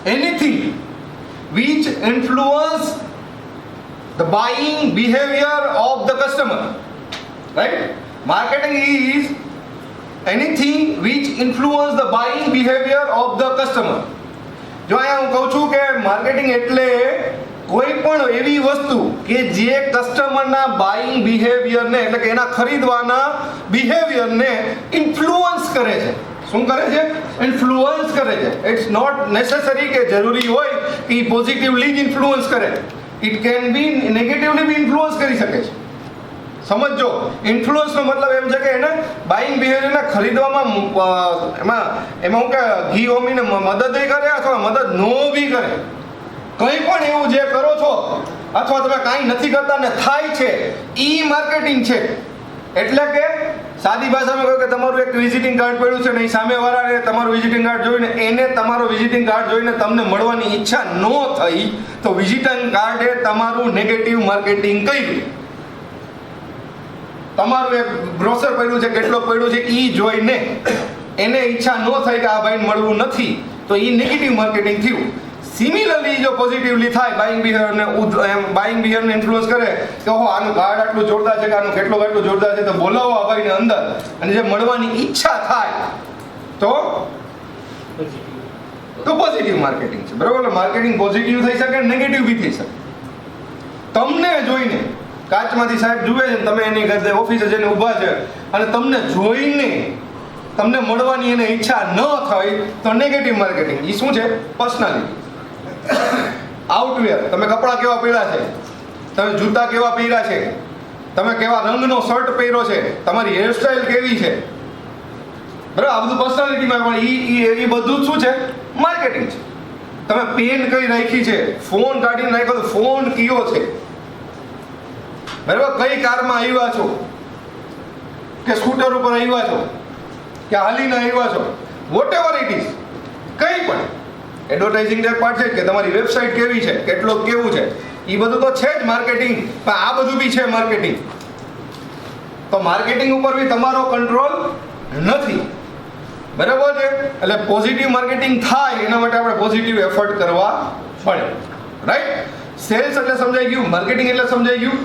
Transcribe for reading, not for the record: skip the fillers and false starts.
anything which influence the buying behavior of the customer, right? Marketing is anything which influence the buying behavior of the customer. જો અહીંયા હું કહું છું કે marketing એટલે કોઈ પણ એવી વસ્તુ કે જે કસ્ટમરના બાઇંગ બિહેવિયરને એટલે કે એના ખરીદવાના બિહેવિયરને ઇન્ફ્લુઅન્સ કરે છે. શું કરે છે? ઇન્ફ્લુઅન્સ કરે છે. ઇટ્સ નોટ નેસેસરી કે જરૂરી હોય કે પોઝિટિવલી જ ઇન્ફ્લુઅન્સ કરે. It can be negatively be influence કરી શકે છે. સમજો, ઇન્ફ્લુઅન્સનો મતલબ એમ છે કે એને બાઇંગ બિહેવિયરને ખરીદવામાં એમાં હું કે ઘી હોમીને મદદ કરે અથવા મદદ નો બી કરે. કંઈ પણ એવું જે કરો છો અથવા તમે કાંઈ નથી કરતા ને થાય છે, ઈ માર્કેટિંગ છે. એટલે કે સાદી ભાષામાં કહ્યું કે તમારું એક વિઝિટિંગ કાર્ડ પડ્યું છે ને એ સામેવાળાને તમારું વિઝિટિંગ કાર્ડ જોઈને એને તમારો વિઝિટિંગ કાર્ડ જોઈને તમને મળવાની ઈચ્છા ન થઈ તો વિઝિટિંગ કાર્ડે તમારું નેગેટિવ માર્કેટિંગ કર્યું. તમારું એક બ્રોશર પડ્યું છે, કેટલો પડ્યું છે એ જોઈને એને ઈચ્છા ન થઈ કે આ ભાઈને મળવું નથી તો એ નેગેટિવ માર્કેટિંગ થયું. સિમિલરલી જો પોઝિટિવલી થાય, બાઇંગ બિહેવિયરને ઇન્ફ્લુઅન્સ કરે કે ઓહો આનું કાર્ડ આટલું જોરદાર છે કે આનું કેટલું જોરદાર છે તો બોલાવો આ ભાઈને અંદર, અને જે મળવાની ઈચ્છા થાય તો પોઝિટિવ માર્કેટિંગ છે. બરાબર? માર્કેટિંગ પોઝિટિવ થઈ શકે, નેગેટિવ બી થઈ શકે. તમને જોઈને કાચમાંથી સાહેબ જુએ છે, તમે એની ઘરે ઓફિસે જઈને ઊભા છે અને તમને જોઈને તમને મળવાની એને ઈચ્છા ન થઈ તો નેગેટિવ માર્કેટિંગ. એ શું છે? પર્સનાલિટી, આઉટવેર. તમે કપડાં કેવા પહેર્યા છે, તમે જૂતા કેવા પહેર્યા છે, તમે કેવા રંગનો શર્ટ પહેર્યો છે, તમારી હેરસ્ટાઈલ કેવી છે, બરાબર? આ બધું પર્સનાલિટીમાં પણ એ બધું શું છે? માર્કેટિંગ છે. તમે પેન કઈ રાખી છે, ફોન કાઢીને રાખ્યો તો ફોન કયો છે, બરાબર? કઈ કારમાં આવ્યા છો, કે સ્કૂટર ઉપર આવ્યા છો, કે હાલીને આવ્યા છો, વોટ એવર ઇટ ઇઝ, કંઈ પણ એડવર્ટાઇઝિંગ એક પાર્ટ છે કે તમારી વેબસાઇટ કેવી છે, કેવું છે, એ બધું તો છે જ માર્કેટિંગ. પણ આ બધું બી છે માર્કેટિંગ. તો માર્કેટિંગ ઉપર બી તમારો કંટ્રોલ નથી, બરાબર છે? એટલે પોઝિટિવ માર્કેટિંગ થાય એના માટે આપણે પોઝિટિવ એફર્ટ કરવા પડે, રાઈટ? સેલ્સ એટલે સમજાઈ ગયું, માર્કેટિંગ એટલે સમજાઈ ગયું.